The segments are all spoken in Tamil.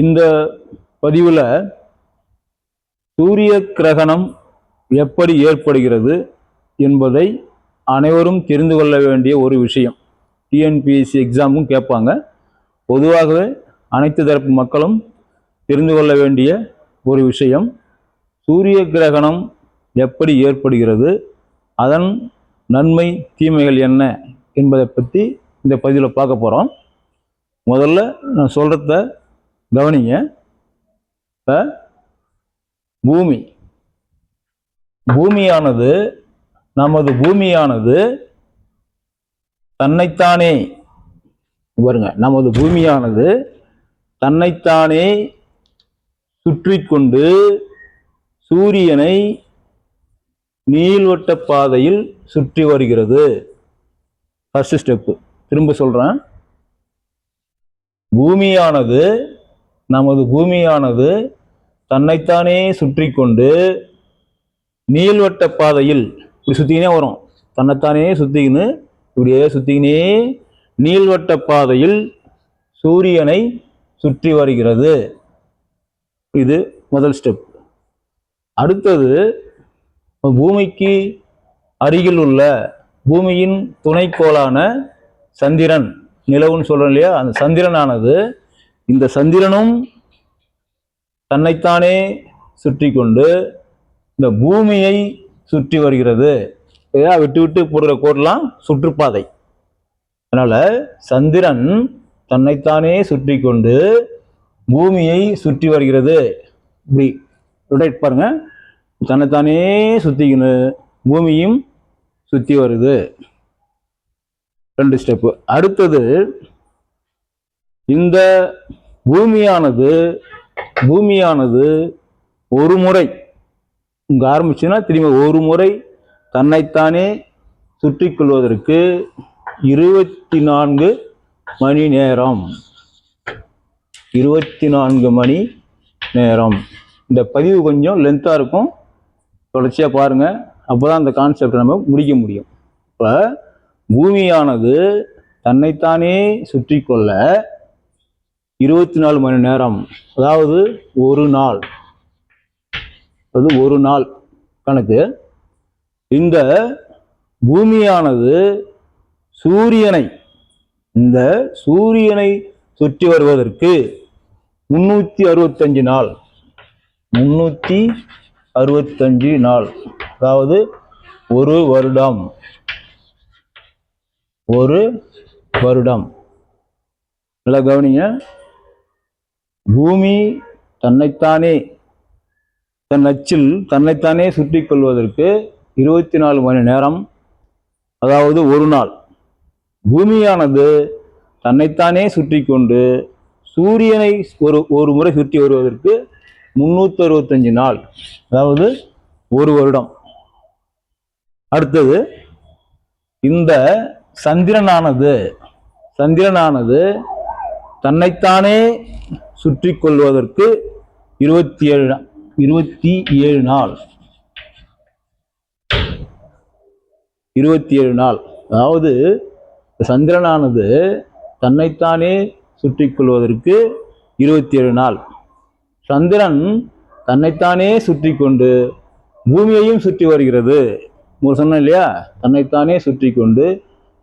இந்த பதிவில் சூரிய கிரகணம் எப்படி ஏற்படுகிறது என்பதை அனைவரும் தெரிந்து கொள்ள வேண்டிய ஒரு விஷயம். டிஎன்பிஎஸ்சி எக்ஸாமும் கேட்பாங்க. பொதுவாகவே அனைத்து தரப்பு மக்களும் தெரிந்து கொள்ள வேண்டிய ஒரு விஷயம். சூரிய கிரகணம் எப்படி ஏற்படுகிறது, அதன் நன்மை தீமைகள் என்ன என்பதை பற்றி இந்த பதிவில் பார்க்க போகிறோம். முதல்ல நான் சொல்கிறத கவனிங்க. இப்போ பூமியானது நமது பூமியானது தன்னைத்தானே பாருங்க, நமது பூமியானது தன்னைத்தானே சுற்றி கொண்டு சூரியனை நீள்வட்ட பாதையில் சுற்றி வருகிறது. First step. திரும்ப சொல்றேன். நமது பூமியானது தன்னைத்தானே சுற்றி கொண்டு நீள்வட்ட பாதையில் இப்படி சுத்திக்கினே வரும். தன்னைத்தானே சுத்திக்கின்னு இப்படியே சுத்திக்கினே நீள்வட்ட பாதையில் சூரியனை சுற்றி வருகிறது. இது முதல் ஸ்டெப். அடுத்தது, பூமிக்கு அருகில் உள்ள பூமியின் துணைக்கோளான சந்திரன், நிலவுன்னு சொல்றோம் இல்லையா, அந்த சந்திரனானது, இந்த சந்திரனும் தன்னைத்தானே சுற்றி கொண்டு இந்த பூமியை சுற்றி வருகிறது. விட்டு விட்டு போடுற கோடெல்லாம் சுற்றுப்பாதை. அதனால சந்திரன் தன்னைத்தானே சுற்றி கொண்டு பூமியை சுற்றி வருகிறது. இப்படி ரொட்டேட் பாருங்க, தன்னைத்தானே சுத்திக்கின்னு பூமியும் சுற்றி வருது. 2 ஸ்டெப்பு. அடுத்தது, இந்த பூமியானது ஒரு முறை இங்க ஆரம்பிச்சுன்னா திரும்ப ஒரு முறை தன்னைத்தானே சுற்றி கொள்வதற்கு 24 மணி நேரம். 24 மணி நேரம். இந்த பதிவு கொஞ்சம் லென்த்தாக இருக்கும், தொடர்ச்சியாக பாருங்க. அப்போதான் அந்த கான்செப்டை நம்ம முடிக்க முடியும். இப்போ பூமியானது தன்னைத்தானே சுற்றி கொள்ள 24 மணி நேரம், அதாவது ஒரு நாள், அது ஒரு நாள் கணக்கு. இந்த பூமியானது சூரியனை சுற்றி வருவதற்கு 365 நாள். 365 நாள், அதாவது ஒரு வருடம். நல்லா கவனிங்க. பூமி தன் அச்சில் தன்னைத்தானே சுற்றி கொள்வதற்கு 24 மணி நேரம், அதாவது ஒரு நாள். பூமியானது தன்னைத்தானே சுற்றி கொண்டு சூரியனை ஒரு முறை சுற்றி வருவதற்கு 365 நாள், அதாவது ஒரு வருடம். அடுத்தது, இந்த சந்திரனானது தன்னைத்தானே சுற்றி கொள்வதற்கு 27 நாள். 27 நாள், அதாவது சந்திரனானது தன்னைத்தானே சுற்றி கொள்வதற்கு 27 நாள். சந்திரன் தன்னைத்தானே சுற்றி கொண்டு பூமியையும் சுற்றி வருகிறது. சொன்னேன் இல்லையா, தன்னைத்தானே சுற்றி கொண்டு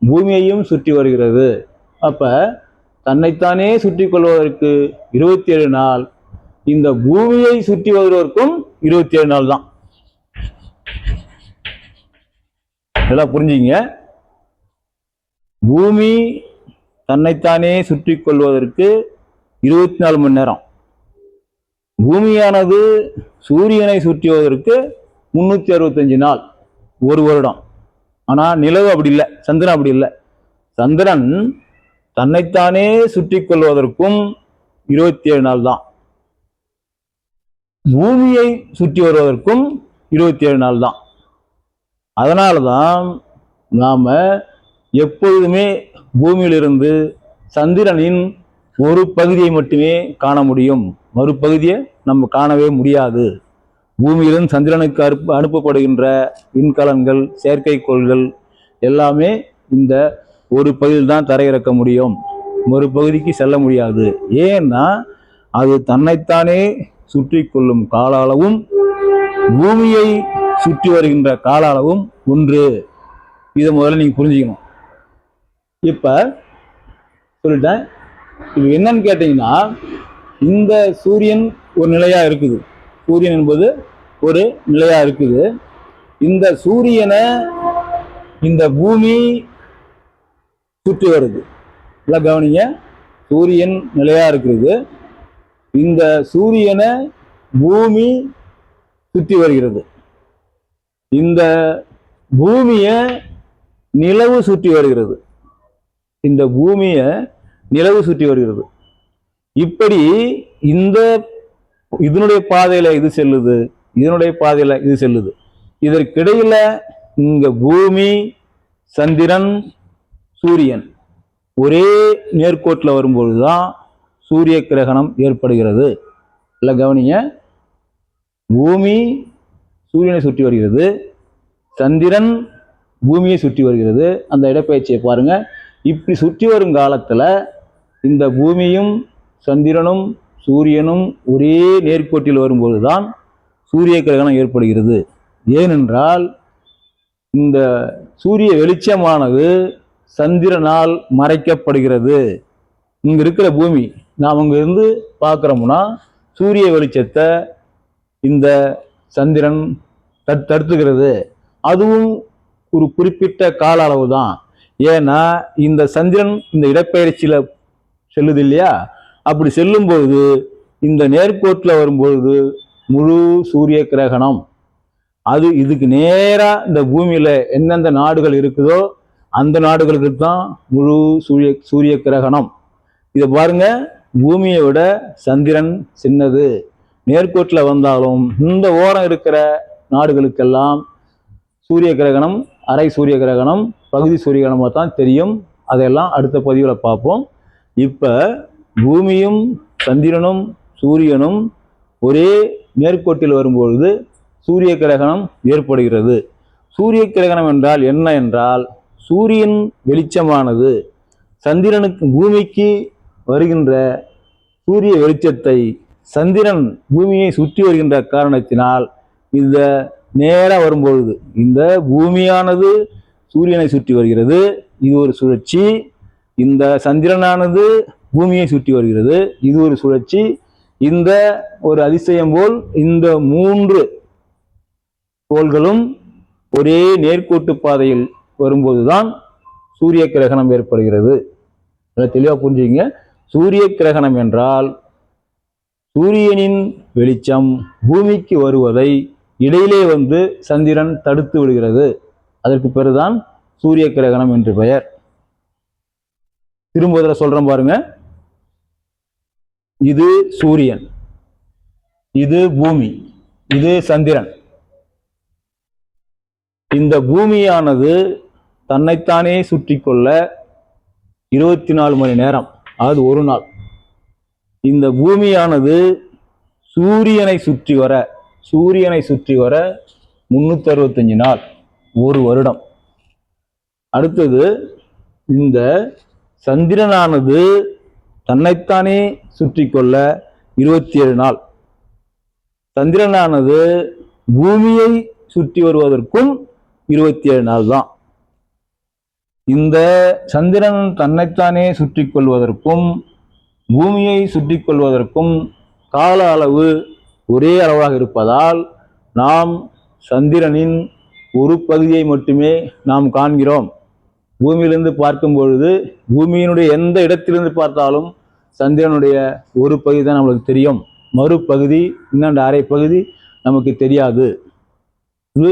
பூமியையும் சுற்றி வருகிறது. அப்ப தன்னைத்தானே சுற்றி கொள்வதற்கு 27 நாள், இந்த பூமியை சுற்றி வருவதற்கும் 27 நாள் தான். எல்லாம் புரிஞ்சுங்க. பூமி தன்னைத்தானே சுற்றி கொள்வதற்கு 24 மணி நேரம். பூமியானது சூரியனை சுற்றுவதற்கு 365 நாள், ஒரு வருடம். ஆனா நிலவு அப்படி இல்லை, சந்திரன் அப்படி இல்லை. சந்திரன் தன்னைத்தானே சுற்றி கொள்வதற்கும் 27 நாள் தான். பூமியை சுற்றி வருவதற்கும் 27 நாள் தான். அதனால்தான் நாம எப்பொழுதுமே பூமியிலிருந்து சந்திரனின் ஒரு பகுதியை மட்டுமே காண முடியும், மறுபகுதியை நம்ம காணவே முடியாது. பூமியிலிருந்து சந்திரனுக்கு அனுப்பப்படுகின்ற விண்கலன்கள், செயற்கைக்கோள்கள் எல்லாமே இந்த ஒரு பகுதியில் தான் தரையிறக்க முடியும், ஒரு பகுதிக்கு செல்ல முடியாது. ஏன்னா அது தன்னைத்தானே சுற்றி கொள்ளும் கால அளவும் பூமியை சுற்றி வருகின்ற கால அளவும் ஒன்று. இதை முதல்ல நீங்க புரிஞ்சுக்கணும். இப்ப சொல்லிட்டேன். இது என்னன்னு கேட்டீங்கன்னா, இந்த சூரியன் ஒரு நிலையா இருக்குது. சூரியன் என்பது ஒரு நிலையா இருக்குது. இந்த சூரியனை இந்த பூமி சுற்றி வருது. எல்லாம் கவனிங்க. சூரியன் நிலையா இருக்கிறது. இந்த சூரியனை பூமி சுற்றி வருகிறது. இந்த பூமியை நிலவு சுற்றி வருகிறது. இந்த பூமியை நிலவு சுற்றி வருகிறது. இப்படி இதனுடைய பாதையில இது செல்லுது, இதனுடைய பாதையில இது செல்லுது. இதற்கிடையில இங்க பூமி, சந்திரன், சூரியன் ஒரே நேர்கோட்டில் வரும்பொழுதுதான் சூரிய கிரகணம் ஏற்படுகிறது. இல்லை கவனிங்க. பூமி சூரியனை சுற்றி வருகிறது, சந்திரன் பூமியை சுற்றி வருகிறது. அந்த இடப்பெயர்ச்சியை பாருங்க. இப்படி சுற்றி வரும் காலத்துல இந்த பூமியும் சந்திரனும் சூரியனும் ஒரே நேர்கோட்டில் வரும்போதுதான் சூரிய கிரகணம் ஏற்படுகிறது. ஏனென்றால் இந்த சூரிய வெளிச்சமானது சந்திரனால் மறைக்கப்படுகிறது. இங்க இருக்கிற பூமி நாம் அங்க இருந்து பார்க்கிறோம்னா சூரிய வெளிச்சத்தை இந்த சந்திரன் தடுத்துகிறது. அதுவும் ஒரு குறிப்பிட்ட கால அளவு தான். ஏன்னா இந்த சந்திரன் இந்த இடப்பெயர்ச்சியில செல்லுது இல்லையா? அப்படி செல்லும்போது இந்த நேர்கோட்டில் வரும்பொழுது முழு சூரிய கிரகணம். அது இதுக்கு நேரா இந்த பூமியில எந்தெந்த நாடுகள் இருக்குதோ அந்த நாடுகளுக்கு தான் முழு சூரிய கிரகணம். இதை பாருங்க. பூமியை விட சந்திரன் சின்னது. நேர்கோட்டில் வந்தாலும் இந்த ஓரம் இருக்கிற நாடுகளுக்கெல்லாம் சூரிய கிரகணம், அரை சூரிய கிரகணம், பகுதி சூரிய கிரகணமாக தான் தெரியும். அதெல்லாம் அடுத்த பதிவில் பார்ப்போம். இப்ப பூமியும் சந்திரனும் சூரியனும் ஒரே நேர்கோட்டில் வரும்பொழுது சூரிய கிரகணம் ஏற்படுகிறது. சூரிய கிரகணம் என்றால் என்ன என்றால், சூரியன் வெளிச்சமானது சந்திரனுக்கு பூமிக்கு வருகின்ற சூரிய வெளிச்சத்தை சந்திரன் பூமியை சுற்றி வருகின்ற காரணத்தினால் இந்த நேரா வரும்பொழுது இந்த பூமியானது சூரியனை சுற்றி வருகிறது. இது ஒரு சுழற்சி. இந்த சந்திரனானது பூமியை சுற்றி வருகிறது. இது ஒரு சுழற்சி. இந்த ஒரு அதிசயம் போல் இந்த 3 கோள்களும் ஒரே நேர்கோட்டு பாதையில் வரும்போதுதான் சூரிய கிரகணம் ஏற்படுகிறது. தெளிவா புரிஞ்சுங்க. சூரிய கிரகணம் என்றால் சூரியனின் வெளிச்சம் பூமிக்கு வருவதை இடையிலே வந்து சந்திரன் தடுத்து விடுகிறது. அதற்கு பிறகுதான் சூரிய கிரகணம் என்று பெயர். திரும்ப சொல்றேன் பாருங்க. இது சூரியன், இது பூமி, இது சந்திரன். இந்த பூமியானது தன்னைத்தானே சுற்றி கொள்ள 24 மணி நேரம், அது ஒரு நாள். இந்த பூமியானது சூரியனை சுற்றி வர 365 நாள், ஒரு வருடம். அடுத்தது இந்த சந்திரனானது தன்னைத்தானே சுற்றி கொள்ள 27 நாள். சந்திரனானது பூமியை சுற்றி வருவதற்கும் 27 நாள் தான். இந்த சந்திரன் தன்னைத்தானே சுற்றி கொள்வதற்கும் பூமியை சுற்றி கொள்வதற்கும் கால அளவு ஒரே அளவாக இருப்பதால் நாம் சந்திரனின் ஒரு பகுதியை மட்டுமே நாம் காண்கிறோம். பூமியிலிருந்து பார்க்கும் பொழுது பூமியினுடைய எந்த இடத்திலிருந்து பார்த்தாலும் சந்திரனுடைய ஒரு பகுதி தான் நம்மளுக்கு தெரியும். மறுபகுதி இன்னொன்று அரை பகுதி நமக்கு தெரியாது. இது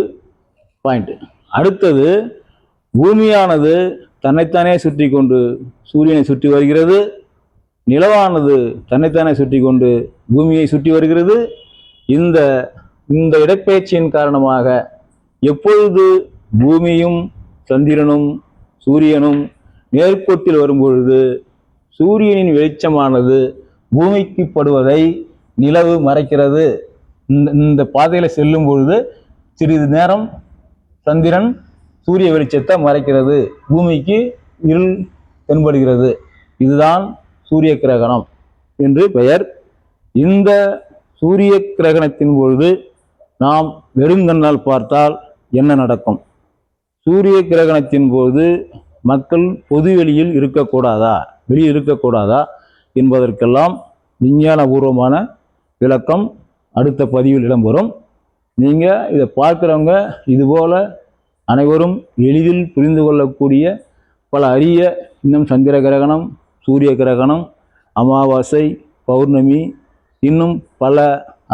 பாயிண்ட். அடுத்தது பூமியானது தன்னைத்தானே சுற்றி கொண்டு சூரியனை சுற்றி வருகிறது. நிலவானது தன்னைத்தானே சுற்றி கொண்டு பூமியை சுற்றி வருகிறது. இந்த இடப்பெயர்ச்சியின் காரணமாக எப்பொழுது பூமியும் சந்திரனும் சூரியனும் நேர்கோட்டில் வரும்பொழுது சூரியனின் வெளிச்சமானது பூமிக்கு படுவதை நிலவு மறைக்கிறது. இந்த பாதையில செல்லும் பொழுது சிறிது நேரம் சந்திரன் சூரிய வெளிச்சத்தை மறைக்கிறது, பூமிக்கு இருள் தென்படுகிறது. இதுதான் சூரிய கிரகணம் என்று பெயர். இந்த சூரிய கிரகணத்தின் பொழுது நாம் வெறுங்கண்ணால் பார்த்தால் என்ன நடக்கும்? சூரிய கிரகணத்தின் போது மக்கள் பொது வெளியில் இருக்கக்கூடாதா என்பதற்கெல்லாம் விஞ்ஞானபூர்வமான விளக்கம் அடுத்த பதிவில் இடம்பெறும். நீங்கள் இதை பார்க்குறவங்க இதுபோல் அனைவரும் எளிதில் புரிந்து கொள்ளக்கூடிய பல அரிய இன்னும் சந்திர கிரகணம், சூரிய கிரகணம், அமாவாசை, பௌர்ணமி, இன்னும் பல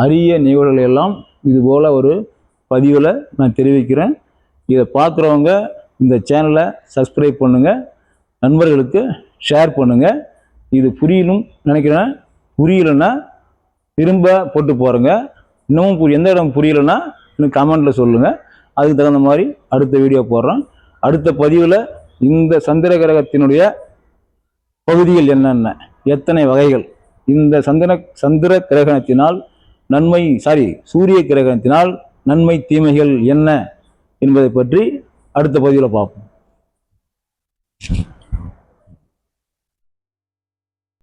அரிய நிகழ்வுகளை எல்லாம் இதுபோல் ஒரு பதிவில் நான் தெரிவிக்கிறேன். இதை பார்க்குறவங்க இந்த சேனலை சப்ஸ்கிரைப் பண்ணுங்கள், நண்பர்களுக்கு ஷேர் பண்ணுங்கள். இது புரியணும் நினைக்கிறேன். புரியலைன்னா திரும்ப போட்டு போகிறேங்க. இன்னமும் எந்த இடம் புரியலைன்னா இன்னும் கமெண்டில் சொல்லுங்கள். அதுக்கு தகுந்த மாதிரி அடுத்த வீடியோ போடுறேன். அடுத்த பதிவில் இந்த சந்திர கிரகத்தினுடைய பகுதிகள் என்னென்ன, எத்தனை வகைகள், இந்த சந்திர கிரகணத்தினால் சூரிய கிரகணத்தினால் நன்மை தீமைகள் என்ன என்பதை பற்றி அடுத்த பதிவில் பார்ப்போம்.